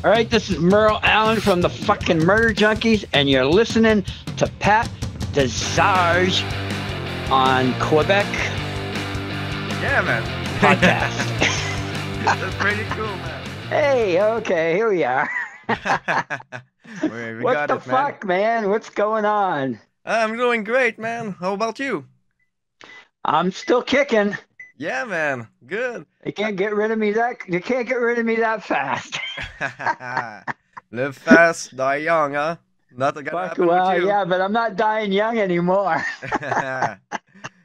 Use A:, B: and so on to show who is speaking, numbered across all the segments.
A: All right, this is Merle Allen from the fucking Murder Junkies, and you're listening to Pat Desarge on Quebec
B: Yeah, man.
A: podcast.
B: That's pretty cool, man.
A: Hey, okay, here we are.
B: We
A: What
B: got
A: the
B: it, man.
A: fuck, man? What's going on?
B: I'm doing great, man. How about you?
A: I'm still kicking.
B: Yeah, man. Good.
A: They can't get rid of me that fast.
B: Live fast, die young, huh? Not gonna
A: Fuck,
B: happen with
A: well,
B: you.
A: yeah, but I'm not dying young anymore.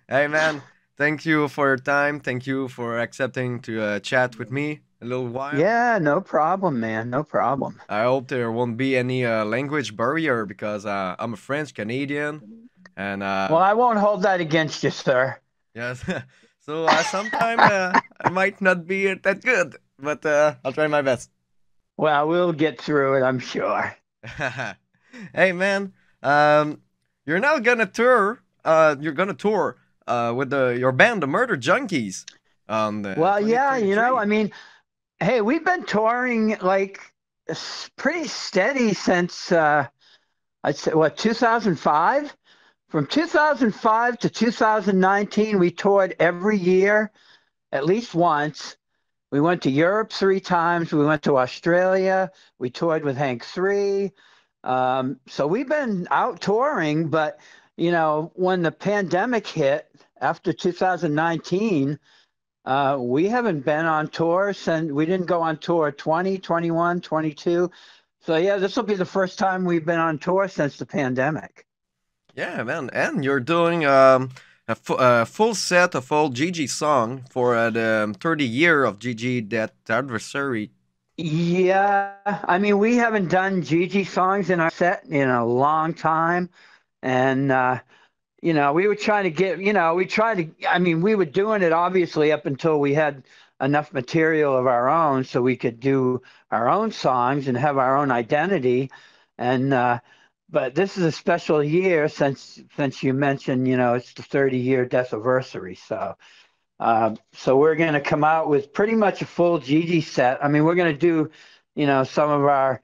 B: Hey, man. Thank you for your time. Thank you for accepting to chat with me a little while.
A: Yeah, no problem, man. No problem.
B: I hope there won't be any language barrier because I'm a French Canadian, and
A: Well, I won't hold that against you, sir.
B: yes. So sometime I might not be that good, but I'll try my best.
A: Well, we'll get through it, I'm sure.
B: Hey man, you're now gonna tour. You're gonna tour with your band, the Murder Junkies, on the
A: Well, yeah,
B: 2023.
A: I mean, hey, we've been touring like pretty steady since I'd say what 2005. From 2005 to 2019, we toured every year at least once. We went to Europe 3 times. We went to Australia. We toured with Hank 3. So we've been out touring, but when the pandemic hit after 2019, we haven't been on tour since we didn't go on tour 20, 21, 22. So yeah, this will be the first time we've been on tour since the pandemic.
B: Yeah, man, and you're doing a full set of old GG song for the 30 year of GG that adversary.
A: Yeah, I mean, we haven't done Gigi songs in our set in a long time. And, we were trying to get, we tried to, I mean, we were doing it obviously up until we had enough material of our own so we could do our own songs and have our own identity. And, but this is a special year since you mentioned, it's the 30-year death anniversary. So we're going to come out with pretty much a full Gigi set. I mean, we're going to do, some of our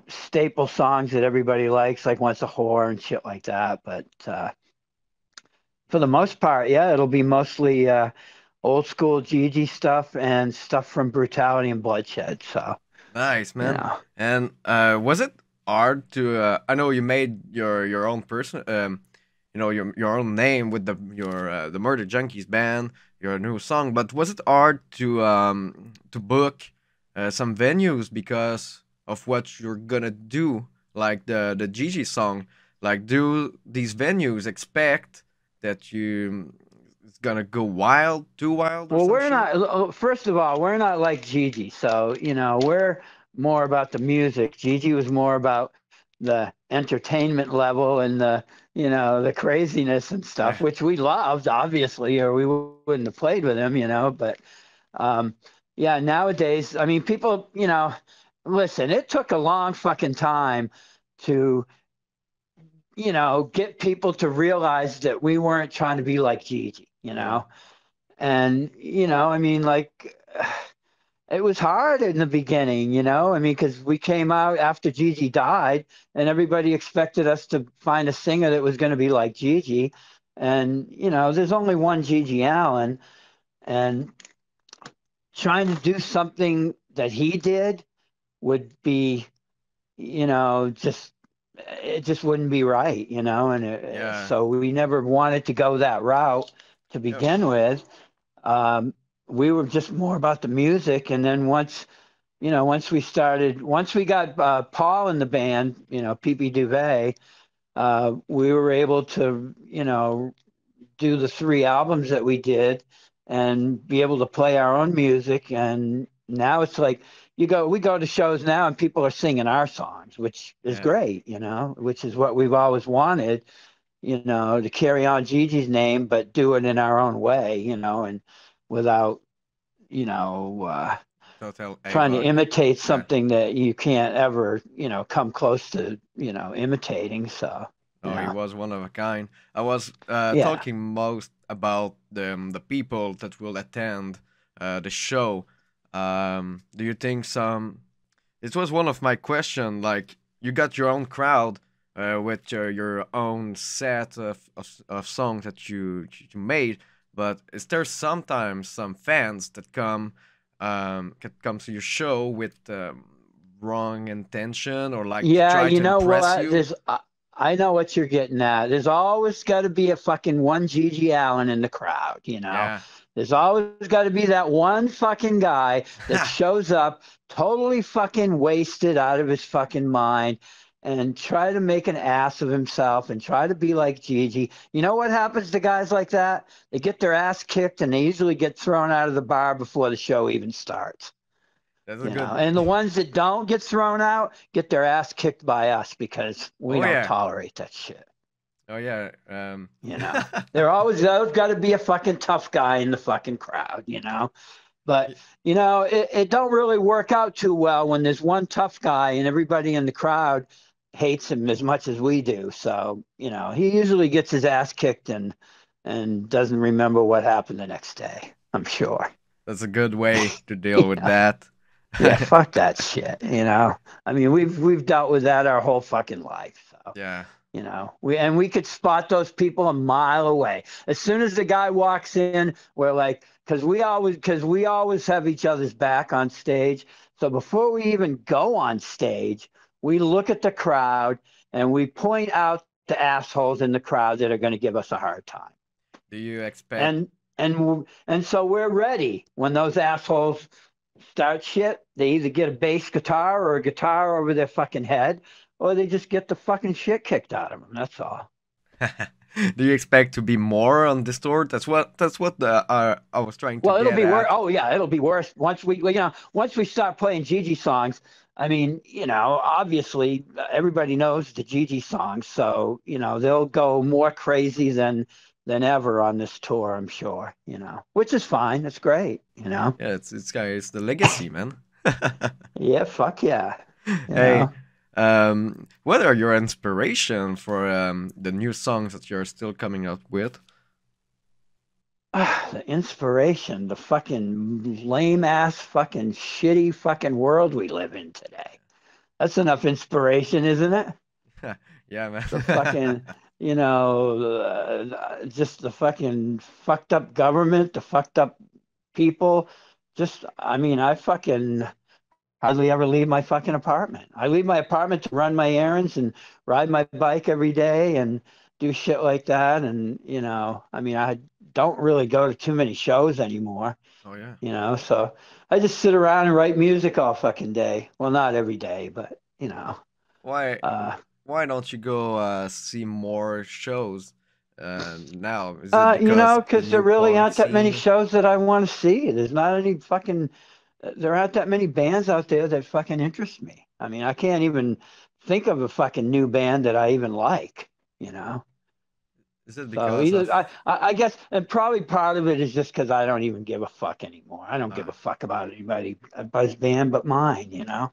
A: staple songs that everybody likes, like Once a Whore and shit like that. But for the most part, yeah, it'll be mostly old school Gigi stuff and stuff from Brutality and Bloodshed. So,
B: Nice,
A: you
B: man.
A: know.
B: And was it hard to? I know you made your own person, your own name with the Murder Junkies band, your new song. But was it hard to book some venues because of what you're gonna do, like the Gigi song? Like, do these venues expect that you it's gonna go wild, too wild, or
A: Well,
B: some
A: we're
B: shit?
A: not, first of all, we're not like Gigi. So, we're more about the music. Gigi was more about the entertainment level and the craziness and stuff,
B: Yeah.
A: which we loved, obviously, or we wouldn't have played with him. But um, yeah, nowadays, I mean, people, listen, it took a long fucking time to, get people to realize that we weren't trying to be like Gigi.
B: Yeah.
A: And, I mean, like, it was hard in the beginning, I mean, because we came out after Gigi died and everybody expected us to find a singer that was going to be like Gigi. And, there's only one Gigi Allen. And trying to do something that he did would be, just it just wouldn't be right,
B: Yeah.
A: so we never wanted to go that route to
B: Yeah.
A: begin with. Um, we were just more about the music, and then once we got Paul in the band, PP Duvet, we were able to, do the 3 albums that we did and be able to play our own music. And now it's like we go to shows now and people are singing our songs, which is
B: Yeah.
A: great, which is what we've always wanted, to carry on Gigi's name, but do it in our own way, and without, you know, uh,
B: Total
A: trying to
B: Avoc.
A: imitate
B: Yeah.
A: something that you can't ever, come close to, imitating. So,
B: Oh, he was one of a kind. I was
A: yeah.
B: talking most about the people that will attend the show. Do you think some? it was one of my question. Like, you got your own crowd with your own set of songs that you made, but is there sometimes some fans that can come to your show with wrong intention or like to
A: Yeah,
B: try
A: you
B: to
A: know
B: impress
A: what?
B: you?
A: I know what you're getting at. There's always got to be a fucking one GG Allen in the crowd, you know.
B: Yeah.
A: There's always got to be that one fucking guy that shows up totally fucking wasted out of his fucking mind and try to make an ass of himself and try to be like Gigi. You know what happens to guys like that? They get their ass kicked and they usually get thrown out of the bar before the show even starts.
B: That's a
A: You know,
B: good.
A: and the ones that don't get thrown out get their ass kicked by us because we
B: Oh
A: don't
B: yeah.
A: tolerate that shit.
B: Oh yeah.
A: You know, there's got to be a fucking tough guy in the fucking crowd, you know. But you know, it don't really work out too well when there's one tough guy and everybody in the crowd hates him as much as we do. So, you know, he usually gets his ass kicked and doesn't remember what happened the next day, I'm sure.
B: That's a good way to deal with
A: Yeah.
B: that.
A: Yeah, fuck that shit, you know. I mean, we've dealt with that our whole fucking life. So,
B: Yeah.
A: you know, we could spot those people a mile away. As soon as the guy walks in, we're like, because we always have each other's back on stage. So before we even go on stage, we look at the crowd and we point out the assholes in the crowd that are going to give us a hard time.
B: Do you expect?
A: And and so we're ready when those assholes start shit. They either get a bass guitar or a guitar over their fucking head, or they just get the fucking shit kicked out of them. That's all.
B: Do you expect to be more on this tour? That's what I was trying to
A: Well, it'll
B: get
A: be worse.
B: at.
A: Oh yeah, it'll be worse once once we start playing Gigi songs. I mean, you know, obviously everybody knows the Gigi songs, so you know they'll go more crazy than ever on this tour. I'm sure, you know, which is fine. It's great, you know.
B: Yeah, it's the legacy, man.
A: Yeah, fuck yeah, you
B: Hey,
A: know.
B: what are your inspiration for the new songs that you're still coming up with?
A: The inspiration, the fucking lame ass, fucking shitty fucking world we live in today. That's enough inspiration, isn't it?
B: Yeah,
A: The
B: man.
A: fucking, you know, just the fucking fucked up government, the fucked up people. Just, I mean, I fucking hardly ever leave my fucking apartment. I leave my apartment to run my errands and ride my bike every day and do shit like that. And, you know, I mean, I don't really go to too many shows anymore,
B: Oh yeah.
A: you know, so I just sit around and write music all fucking day. Well, not every day, but, you know,
B: Why
A: uh,
B: why don't you go see more shows now? Is it
A: you
B: because
A: know,
B: the
A: because there
B: new
A: really
B: punk
A: aren't that many
B: scene?
A: shows that I want to see. There's not any fucking, there aren't that many bands out there that fucking interest me. I mean, I can't even think of a fucking new band that I even like, you know?
B: Is it
A: So
B: because
A: either
B: of
A: I guess, and probably part of it is just because I don't even give a fuck anymore. I don't give
B: uh,
A: a fuck about anybody, buzz band but mine, you know?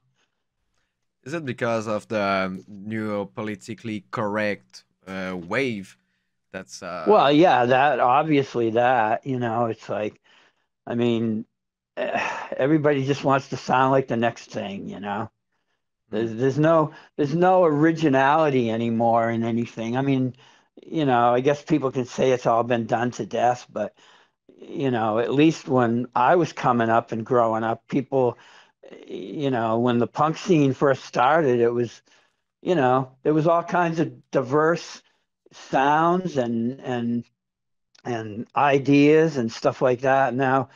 B: is it because of the new politically correct wave that's
A: Well, yeah, that obviously that, you know, it's like, I mean, everybody just wants to sound like the next thing, you know?
B: hmm,
A: There's no originality anymore in anything. I mean, you know, I guess people can say it's all been done to death, but you know, at least when I was coming up and growing up, people, you know, when the punk scene first started, it was, you know, there was all kinds of diverse sounds and ideas and stuff like that. Now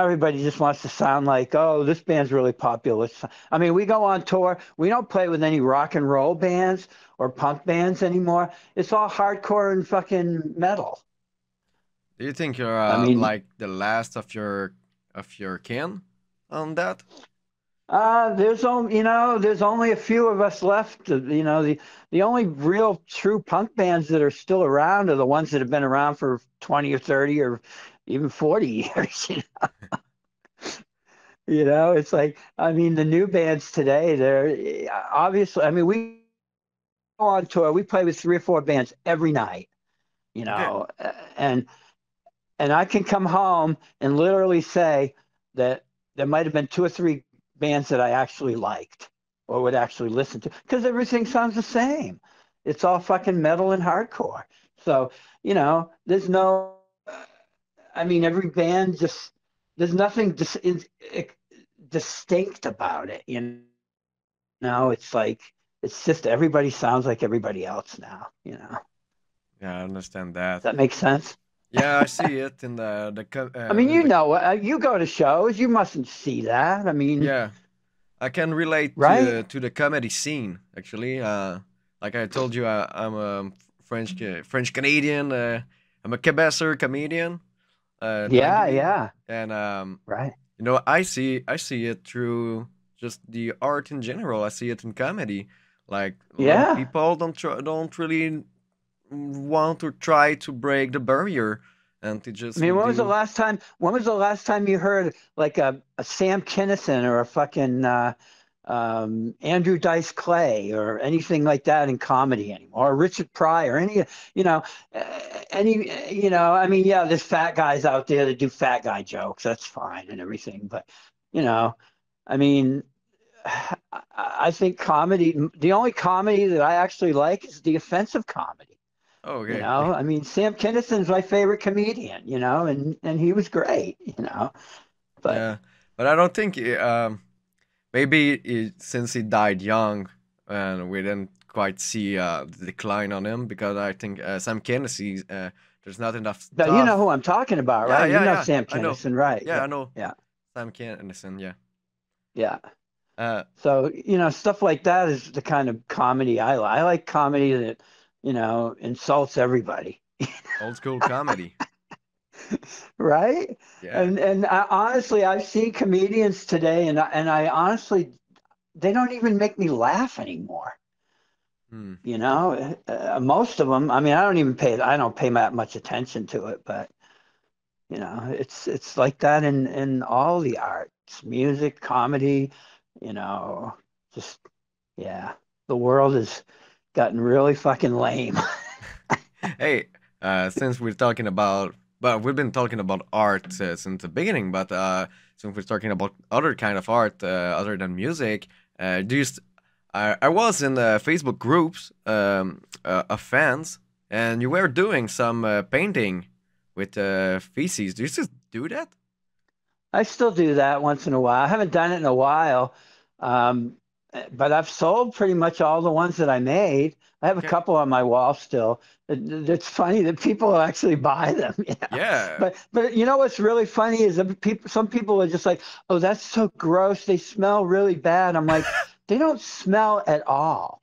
A: everybody just wants to sound like, oh, this band's really popular. I mean, we go on tour. We don't play with any rock and roll bands or punk bands anymore. It's all hardcore and fucking metal.
B: do you think you're
A: I mean,
B: like the last of your kin on that?
A: there's only a few of us left. You know, the only real true punk bands that are still around are the ones that have been around for 20 or 30 or even 40 years. You know, it's like, I mean, the new bands today, they're obviously, I mean, we go on tour, we play with three or four bands every night, you
B: Okay.
A: know, and I can come home and literally say that there might have been two or three bands that I actually liked, or would actually listen to, because everything sounds the same. It's all fucking metal and hardcore. So, there's no, I mean, every band just, there's nothing distinct about it, It's like, it's just everybody sounds like everybody else now,
B: Yeah, I understand
A: Does
B: that.
A: that make sense?
B: Yeah, I see it in
A: I mean,
B: in the
A: you go to shows, you mustn't see that. I mean,
B: yeah. I can relate
A: right?
B: to the comedy scene actually. Like I told you, I'm a French Canadian. I'm a Quebecer comedian.
A: Yeah,
B: Luckily,
A: yeah,
B: and
A: right.
B: I see it through just the art in general. I see it in comedy. Like a lot of
A: Yeah.
B: people don't really want to try to break the barrier, and to
A: I
B: just
A: mean,
B: do.
A: when was the last time you heard like a Sam Kinison or a fucking Andrew Dice Clay or anything like that in comedy anymore? Or Richard Pryor, you know, I mean, yeah, there's fat guys out there that do fat guy jokes. That's fine and everything. But, you know, I mean, I think the only comedy that I actually like is the offensive comedy.
B: Oh, okay.
A: I mean, Sam Kinnison's my favorite comedian, and he was great. But
B: Yeah, but I don't think maybe since he died young, and we didn't quite see the decline on him because I think Sam Kinison, there's not enough
A: but you know
B: stuff.
A: who I'm talking about,
B: Yeah,
A: right? You
B: yeah,
A: know
B: yeah.
A: Sam
B: I know.
A: Kinison, right?
B: Yeah,
A: Yeah,
B: I know
A: yeah,
B: Sam Kinison. Yeah.
A: yeah.
B: Uh,
A: So, stuff like that is the kind of comedy I like. I like comedy that, insults everybody,
B: old school comedy.
A: right?
B: Yeah.
A: And honestly, I've seen comedians today, and I honestly, they don't even make me laugh anymore.
B: Hmm.
A: Most of them. I mean, I don't pay that much attention to it, but it's like that in all the arts, music, comedy, you know, just yeah. The world has gotten really fucking lame.
B: Hey, since we're talking about, but we've been talking about art since the beginning, but since we're talking about other kind of art other than music, do you? I was in the Facebook groups of fans, and you were doing some painting with feces. Do you still do that?
A: I still do that once in a while. I haven't done it in a while, um, but I've sold pretty much all the ones that I made. I have a
B: Okay.
A: couple on my wall still. It's funny that people actually buy them.
B: Yeah.
A: But what's really funny is that some people are just like, "Oh, that's so gross. They smell really bad." I'm like, they don't smell at all.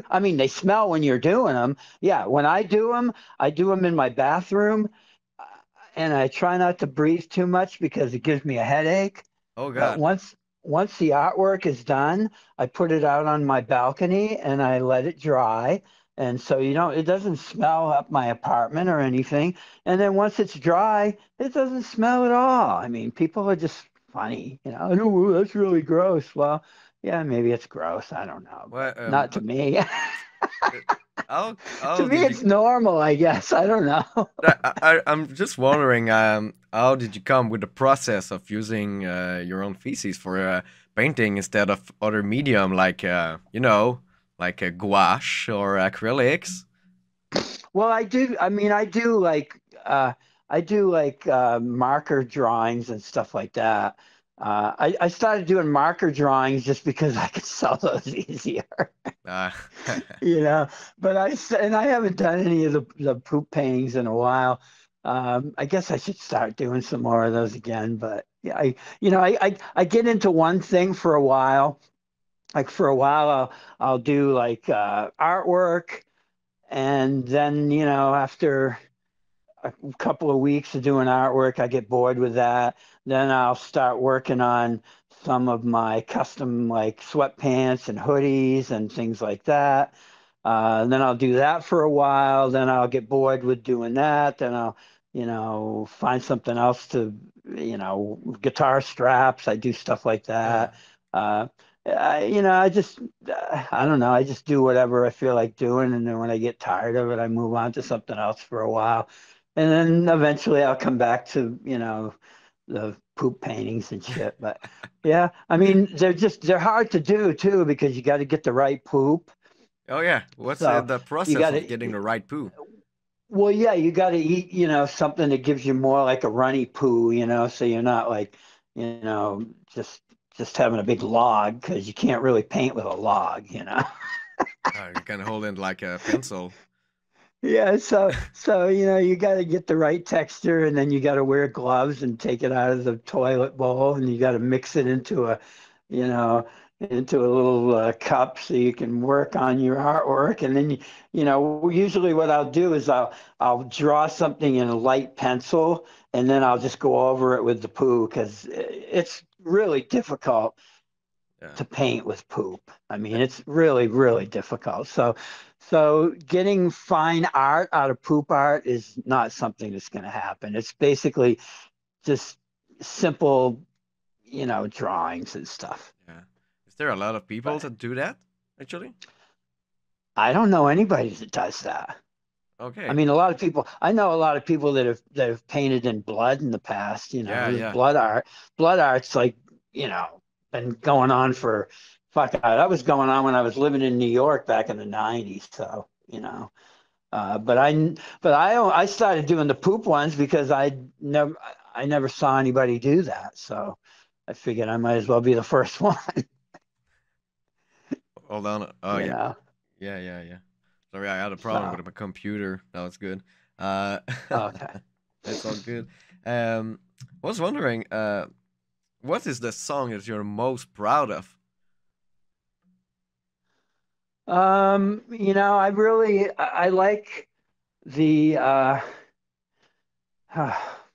A: I mean, they smell when you're doing them. Yeah, when I do them in my bathroom and I try not to breathe too much because it gives me a headache.
B: Oh
A: But
B: God.
A: once the artwork is done, I put it out on my balcony and I let it dry. And so it doesn't smell up my apartment or anything. And then once it's dry, it doesn't smell at all. I mean, people are just funny. Oh, that's really gross. Well, yeah, maybe it's gross. I don't know, but
B: Well,
A: not to me.
B: uh, how
A: To me,
B: did you?
A: it's normal, I guess. I don't know.
B: I'm just wondering, how did you come with the process of using your own feces for painting instead of other medium like like gouache or acrylics?
A: Well, I do. I mean, I do like marker drawings and stuff like that. I started doing marker drawings just because I could sell those easier,
B: Uh,
A: you know. And I haven't done any of the poop paintings in a while. I guess I should start doing some more of those again. But yeah, I get into one thing for a while. Like for a while, I'll do like artwork. And then, after a couple of weeks of doing artwork, I get bored with that. Then I'll start working on some of my custom like sweatpants and hoodies and things like that. Then I'll do that for a while. Then I'll get bored with doing that. Then I'll, find something else guitar straps. I do stuff like
B: yeah.
A: that. Uh, I just, I don't know. I just do whatever I feel like doing. And then when I get tired of it, I move on to something else for a while. And then eventually I'll come back to, the poop paintings and shit. But yeah, I mean, they're hard to do too because you got to get the right poop.
B: Oh yeah, what's
A: So
B: the
A: you
B: process
A: got
B: of getting
A: to,
B: the right poo?
A: well, yeah, you got to eat, something that gives you more like a runny poo, so you're not like, you know, just just having a big log because you can't really paint with a log.
B: You can hold it like a pencil.
A: Yeah, so you got to get the right texture, and then you got to wear gloves and take it out of the toilet bowl, and you got to mix it you know, into a little cup so you can work on your artwork. And then usually what I'll do is I'll draw something in a light pencil, and then I'll just go over it with the poo because it's really difficult
B: Yeah.
A: to paint with poop. I mean, it's really, really difficult. So getting fine art out of poop art is not something that's going to happen. It's basically just simple, drawings and stuff.
B: Yeah. Is there a lot of people
A: But
B: that do that, actually?
A: I don't know anybody that does that. I
B: Okay.
A: mean, I know a lot of people that have painted in blood in the past,
B: Yeah,
A: there's
B: yeah.
A: blood art. Blood art's like, you know, been going on for that was going on when I was living in New York back in the 90s. So, but I started doing the poop ones because I never saw anybody do that. So I figured I might as well be the first one,
B: Hold on. Oh
A: you
B: yeah.
A: know.
B: Yeah, yeah, yeah. Sorry, I had a problem
A: So
B: with my computer. That was good. Uh,
A: okay.
B: it's all good. I was wondering, what is the song that you're most proud of?
A: I like the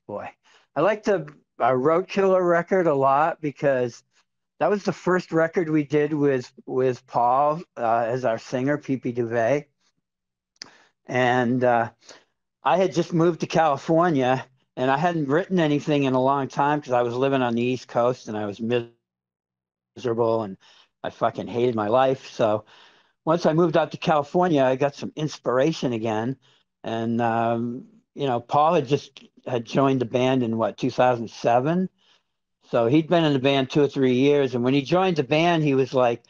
A: boy. I like the Road Killer record a lot because that was the first record we did with Paul as our singer, Pee Duvet. And I had just moved to California and I hadn't written anything in a long time because I was living on the East Coast and I was miserable and I fucking hated my life. So once I moved out to California, I got some inspiration again. And Paul had joined the band in what, 2007. So he'd been in the band 2 or 3 years. And when he joined the band, he was like,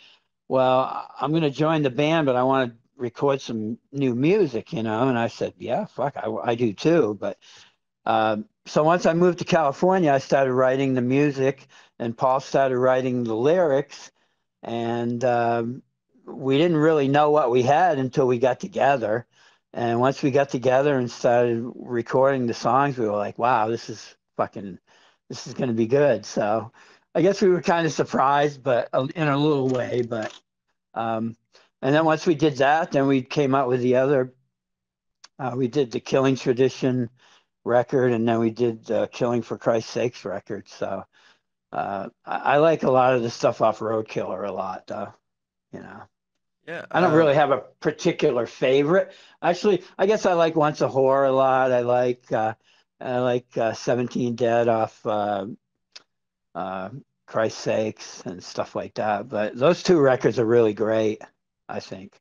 A: well, I'm going to join the band, but I want to record some new music. And I said, yeah, fuck, I do too. But so once I moved to California, I started writing the music, and Paul started writing the lyrics. And we didn't really know what we had until we got together. And once we got together and started recording the songs, we were like, wow, this is going to be good. So I guess we were kind of surprised, but in a little way. But um, and then once we did that, then we came out with we did the Killing Tradition record, and then we did the Killing for Christ's Sakes record. So I like a lot of the stuff off Roadkiller a lot, though. You know,
B: Yeah.
A: I don't really have a particular favorite. Actually, I guess I like Once a Whore a lot. I like 17 Dead off uh, Christ's Sakes and stuff like that. But those two records are really great, I think.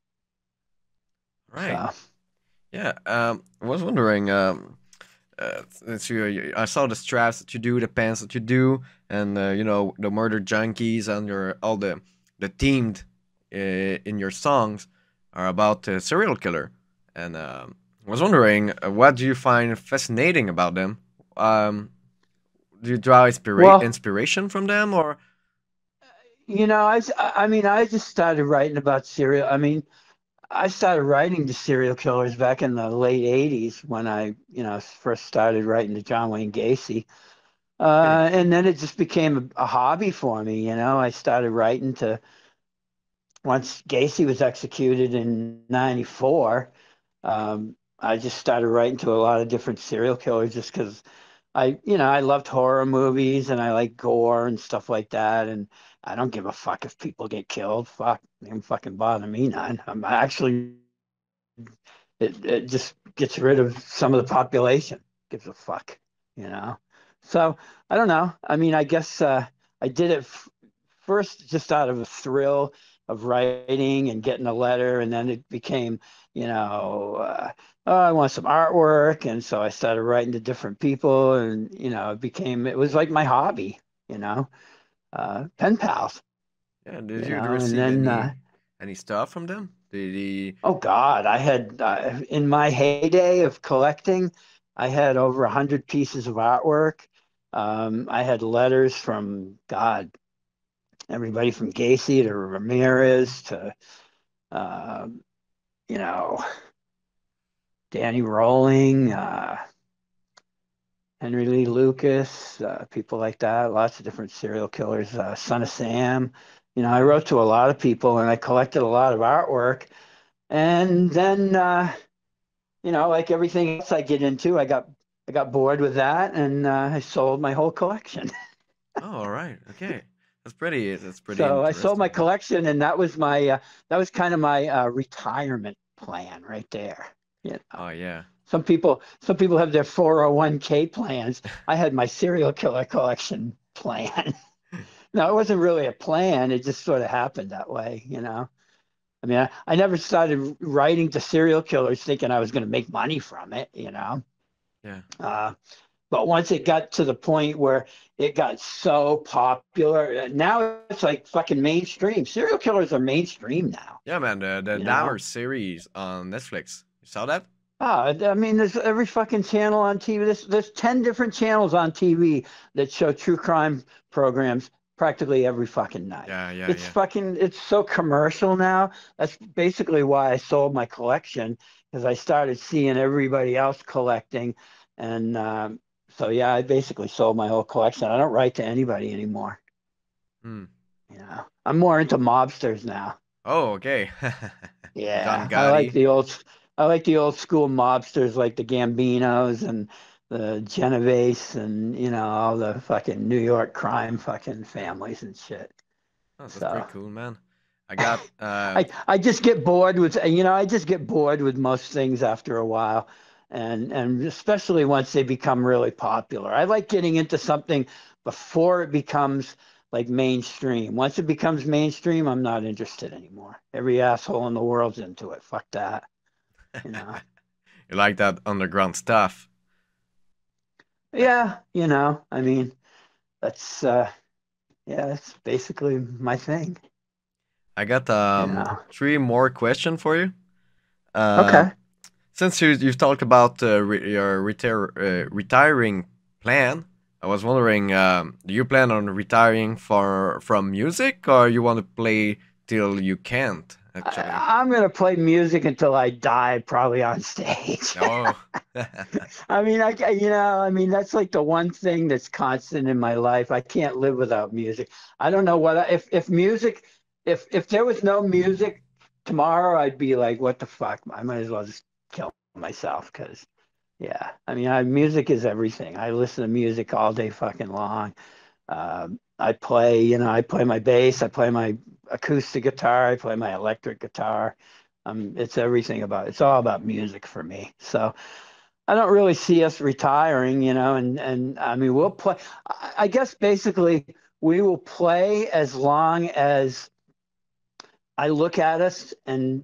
B: Right.
A: So
B: Yeah. I was wondering. I saw the straps that you do, the pants that you do, and the murder junkies and your all the themed in your songs are about the serial killer. And I was wondering, what do you find fascinating about them? Um, do you draw
A: well,
B: inspiration from them, or
A: I mean, I just started writing about serial. I mean, I started writing the serial killers back in the late '80s when I, first started writing the John Wayne Gacy.
B: okay,
A: And then it just became a hobby for me. I started writing to once Gacy was executed in '94. I just started writing to a lot of different serial killers just because I loved horror movies and I like gore and stuff like that. And I don't give a fuck if people get killed. Fuck, it don't fucking bother me none. I'm actually, it just gets rid of some of the population. Gives a fuck, you know? So I don't know. I mean, I guess I did it first just out of a thrill. of writing and getting a letter, and then it became, you know, oh, I want some artwork, and so I started writing to different people, and it was like my hobby, pen pals,
B: Yeah. Did you
A: and
B: receive
A: then.
B: any stuff from them? Did he?
A: Oh God, I had in my heyday of collecting, I had over 100 pieces of artwork. I had letters from God, everybody from Gacy to Ramirez to uh, you know Danny Rolling, Henry Lee Lucas, people like that. Lots of different serial killers. Son of Sam. I
B: Yeah.
A: wrote to a lot of people, and I collected a lot of artwork. And then like everything else I get into, I got bored with that, and I sold my whole collection.
B: Oh, all right. Okay. That's pretty
A: So I sold my
B: interesting.
A: collection, and that was kind of my retirement plan right there. You know,
B: Oh yeah.
A: some people have their 401k plans. I had my serial killer collection plan. No, it wasn't really a plan. It just sort of happened that way. I mean, I never started writing to serial killers thinking I was going to make money from it.
B: Yeah.
A: Uh, But once it got to the point where it got so popular, now it's like fucking mainstream. Serial killers are mainstream now,
B: Yeah, man. The
A: you know?
B: Dahmer series on Netflix. You saw that?
A: Oh, I mean, there's every fucking channel on TV. There's 10 different channels on TV that show true crime programs practically every fucking night.
B: Yeah. Yeah.
A: It's
B: Yeah.
A: fucking, it's so commercial now. That's basically why I sold my collection, because I started seeing everybody else collecting. And so, yeah, I basically sold my whole collection. I don't write to anybody anymore.
B: Hmm.
A: I'm more into mobsters now.
B: Oh, okay. Don
A: Yeah,
B: Gotti.
A: I like the old school mobsters like the Gambinos and the Genovese and all the fucking New York crime fucking families and shit.
B: Oh, that's pretty
A: So
B: cool, man. I got
A: I just get bored with I just get bored with most things after a while, and especially once they become really popular. I like getting into something before it becomes like mainstream. Once it becomes mainstream, I'm not interested anymore. Every asshole in the world's into it. Fuck that, you know.
B: you like that underground stuff. I,
A: Yeah, I mean, that's yeah, that's basically my thing,
B: I got
A: you know.
B: three more questions for you. Um,
A: Okay.
B: since you've talked about your retiring plan, I was wondering, do you plan on retiring from music, or you want to play till you can't? Actually,
A: I'm gonna play music until I die, probably on stage.
B: oh,
A: I mean, I mean, that's like the one thing that's constant in my life. I can't live without music. I don't know if music, if there was no music tomorrow, I'd be like, what the fuck? I might as well just kill myself because, yeah. I mean, music is everything. I listen to music all day fucking long. I play my bass, I play my acoustic guitar, I play my electric guitar. It's all about music for me. So I don't really see us retiring, and I mean, we'll play. I guess basically we will play as long as I look at us and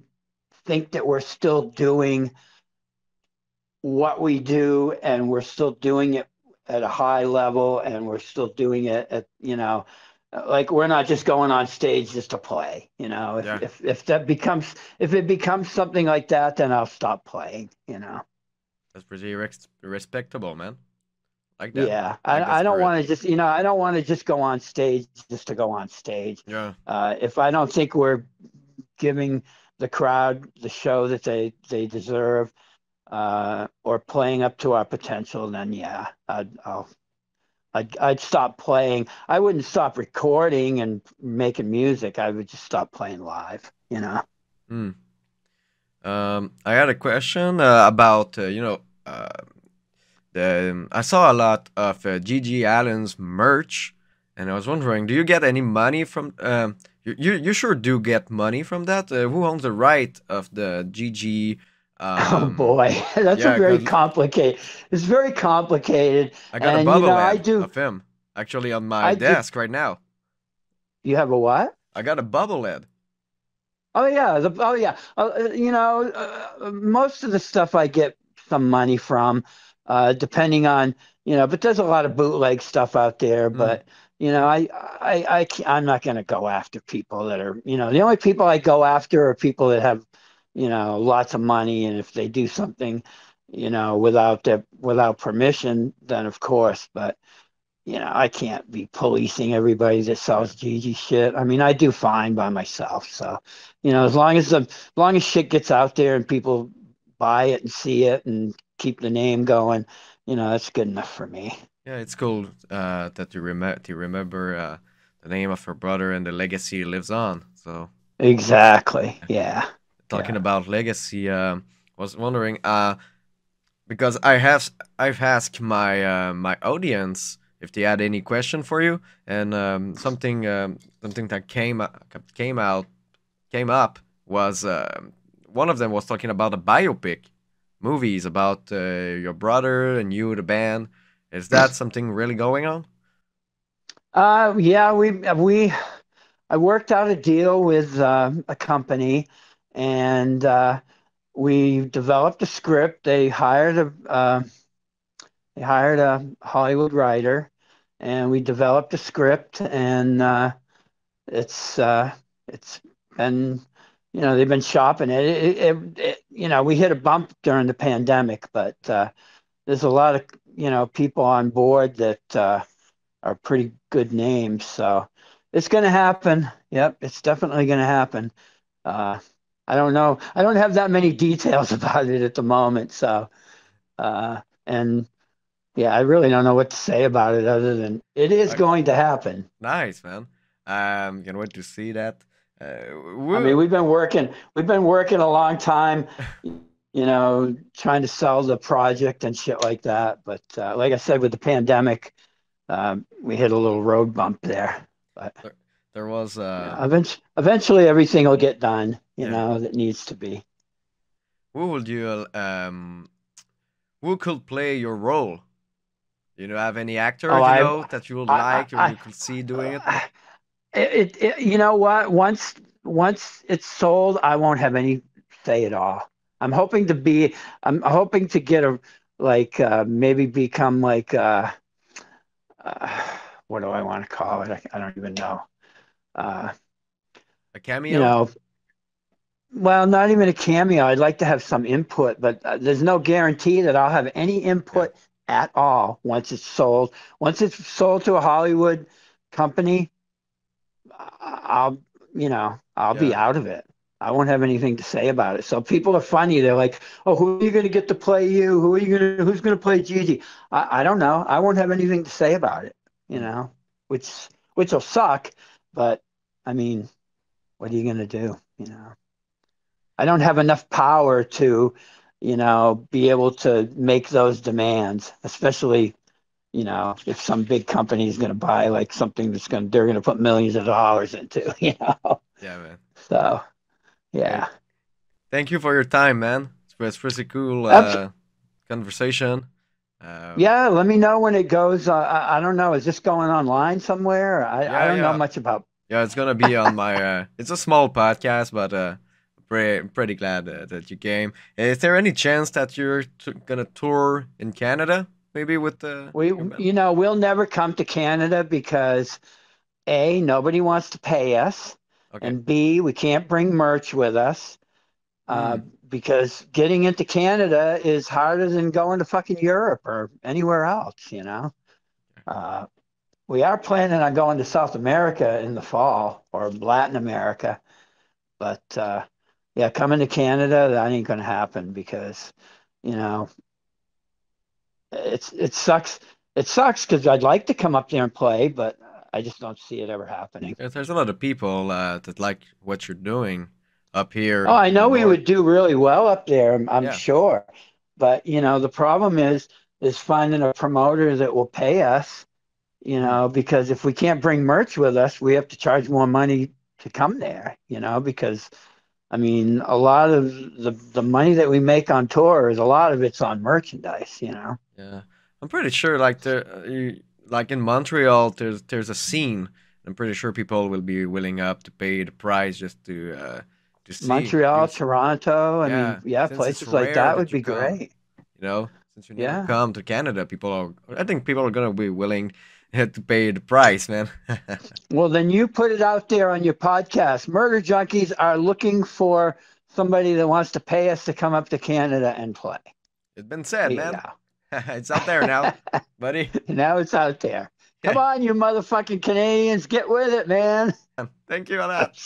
A: think that we're still doing what we do, and we're still doing it at a high level, and we're still doing it at, like we're not just going on stage just to play. If
B: yeah,
A: if it becomes something like that, then I'll stop playing.
B: that's pretty respectable, man. Like that,
A: Yeah,
B: like that
A: I don't
B: spirit.
A: want to I don't want to just go on stage just to go on stage.
B: Yeah,
A: If I don't think we're giving the crowd the show that they deserve, or playing up to our potential, then yeah, I'd stop playing. I wouldn't stop recording and making music. I would just stop playing live.
B: Hmm. I had a question about I saw a lot of GG Allin's merch, and I was wondering, do you get any money from? You sure do get money from that? Who owns the right of the GG?
A: Oh
B: Um,
A: boy, that's a
B: yeah,
A: very
B: cause
A: complicated. It's very complicated,
B: I got a
A: and
B: bobblehead of him actually on my
A: I do.
B: desk right now.
A: You have a what?
B: I got a bobblehead.
A: Oh yeah, oh yeah. Most of the stuff I get some money from, depending on, but there's a lot of bootleg stuff out there.
B: Mm.
A: But I'm not going to go after people that are, the only people I go after are people that have, lots of money, and if they do something, without permission, then of course. But I can't be policing everybody that
B: Yeah.
A: sells Gigi shit. I mean, I do fine by myself. So, as long as shit gets out there and people buy it and see it and keep the name going, that's good enough for me.
B: Yeah, it's cool that you remember the name of her brother and the legacy lives on. So
A: Exactly. Yeah.
B: talking
A: Yeah.
B: about legacy, was wondering because I've asked my audience if they had any question for you, and something that came out came up was one of them was talking about a biopic movies about your brother and you, the band. Is that something really going on?
A: Yeah, I worked out a deal with a company, and we developed a script. They hired a Hollywood writer, and we developed a script, and it's it's been, they've been shopping it. We hit a bump during the pandemic, but there's a lot of people on board that are pretty good names, so it's going to happen. Yep, it's definitely going to happen. Uh, I don't know. I don't have that many details about it at the moment, so and yeah, I really don't know what to say about it other than it is
B: Okay,
A: going to happen.
B: nice man. Can't wait to see that.
A: I mean,
B: Woo.
A: we've been working a long time, trying to sell the project and shit like that. But like I said, with the pandemic, we hit a little road bump there. But
B: there, there was
A: eventually everything will get done,
B: yeah.
A: that needs to be.
B: Who would you who could play your role? Do you have any actor
A: Oh,
B: that you would like or
A: I,
B: you could see doing it?
A: I you know what? Once it's sold, I won't have any say at all. I'm hoping to be. I'm hoping to get a like maybe become like uh, what do I want to call it? I don't even know. Uh,
B: A
A: you
B: cameo?
A: know, well, not even a cameo. I'd like to have some input, but there's no guarantee that I'll have any
B: Yeah.
A: input at all once it's sold. Once it's sold to a Hollywood company, I'll, I'll be
B: Yeah.
A: out of it. I won't have anything to say about it. So people are funny. They're like, "Oh, who are you going to get to play you? Who's going to play Gigi?" I don't know. I won't have anything to say about it, you
B: Mm.
A: know, which which will suck. But I mean, what are you going to do? I don't have enough power to, be able to make those demands, especially, if some big company is going to buy like something they're going to put millions of dollars into,
B: Yeah, man.
A: So,
B: Hey,
A: yeah.
B: thank you for your time, man. It was pretty cool
A: Abs-
B: conversation. Um,
A: yeah, let me know when it goes. I don't know. Is this going online somewhere? I
B: yeah,
A: don't know
B: yeah.
A: much about.
B: Yeah, it's gonna be on my. It's a small podcast, but pretty glad that you came. Is there any chance that you're gonna tour in Canada, maybe with
A: We,
B: your band?
A: we'll never come to Canada because A, nobody wants to pay us,
B: Okay.
A: and B, we can't bring merch with us. uh,
B: Mm.
A: because getting into Canada is harder than going to fucking Europe or anywhere else. Uh, we are planning on going to South America in the fall or Latin America, but yeah, coming to Canada, that ain't going to happen because, you know, it sucks. It sucks because I'd like to come up there and play, but I just don't see it ever happening.
B: Yeah, there's a lot of people that like what you're doing up
A: Oh,
B: here
A: I
B: in the
A: know we
B: north.
A: would do really well up there, I'm
B: Yeah.
A: sure. But, the problem is finding a promoter that will pay us,
B: Mm.
A: because if we can't bring merch with us, we have to charge more money to come there, because I mean, a lot of the money that we make on tour is a lot of it's on merchandise.
B: Yeah, I'm pretty sure like in Montreal, there's a scene. I'm pretty sure people will be willing up to pay the price just to see.
A: Montreal, Toronto. I mean,
B: Yeah,
A: yeah,
B: since it's
A: places like
B: rare
A: that
B: that
A: would
B: you
A: be
B: come,
A: great.
B: since you never
A: Yeah.
B: come to Canada, I think people are gonna be willing to pay the price, man.
A: Well, then you put it out there on your podcast. Murder Junkies are looking for somebody that wants to pay us to come up to Canada and play.
B: It's been
A: There
B: said,
A: you
B: man.
A: go.
B: It's out there now, buddy.
A: Now it's out there. Come on, you motherfucking Canadians, get with it, man.
B: Thank you on that.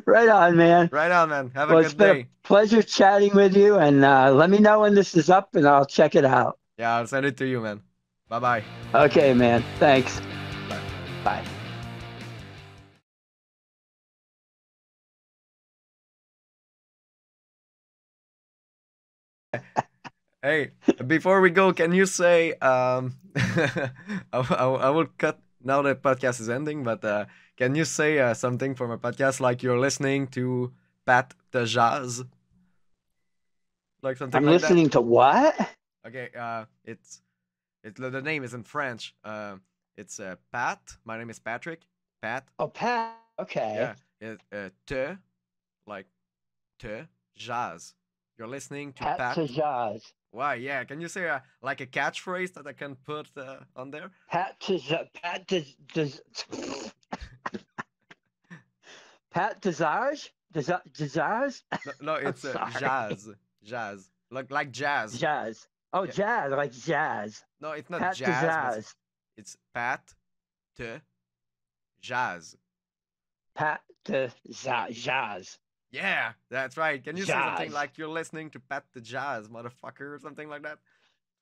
A: Right on, man.
B: Right on, man. Have a
A: Well, it's
B: good
A: been a
B: day.
A: pleasure chatting with you, and let me know when this is up, and I'll check it out.
B: Yeah, I'll send it to you, man. Bye bye.
A: Okay, man. Thanks.
B: Bye.
A: Bye.
B: Hey, before we go, can you say I will cut now the podcast is ending, but can you say something for my podcast like you're listening to Pat the Jazz? Like something
A: I'm
B: like that?
A: listening to what?
B: Okay, it's the name is in French. It's Pat. My name is Patrick. Pat.
A: Oh, Pat. Okay.
B: Yeah. Te like te jazz. You're listening to
A: Pat
B: Pat.
A: to Jazz.
B: Why? Yeah. Can you say like a catchphrase that I can put on there?
A: Pat to Pat to Pat Desage? Desage?
B: No, no it's
A: sorry.
B: jazz. Jazz. Like jazz.
A: Jazz. Oh,
B: Yeah.
A: jazz, like jazz.
B: No, it's not
A: Pat
B: jazz. But
A: Desage.
B: it's Pat te jazz.
A: Pat to Jazz.
B: Yeah, that's right. Can you say something
A: Jazz.
B: like you're listening to Pat the Jazz, motherfucker, or something like that?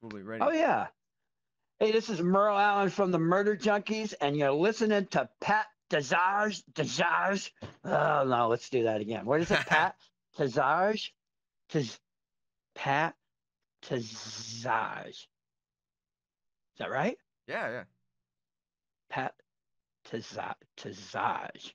B: Probably ready.
A: Oh, yeah. Hey, this is Merle ALLIN from the Murder Junkies, and you're listening to Pat Desage. Desage. Oh, no, let's do that again. What is it, Pat? Desage? Pat Desage. Is that right?
B: Yeah, yeah.
A: Pat Desage.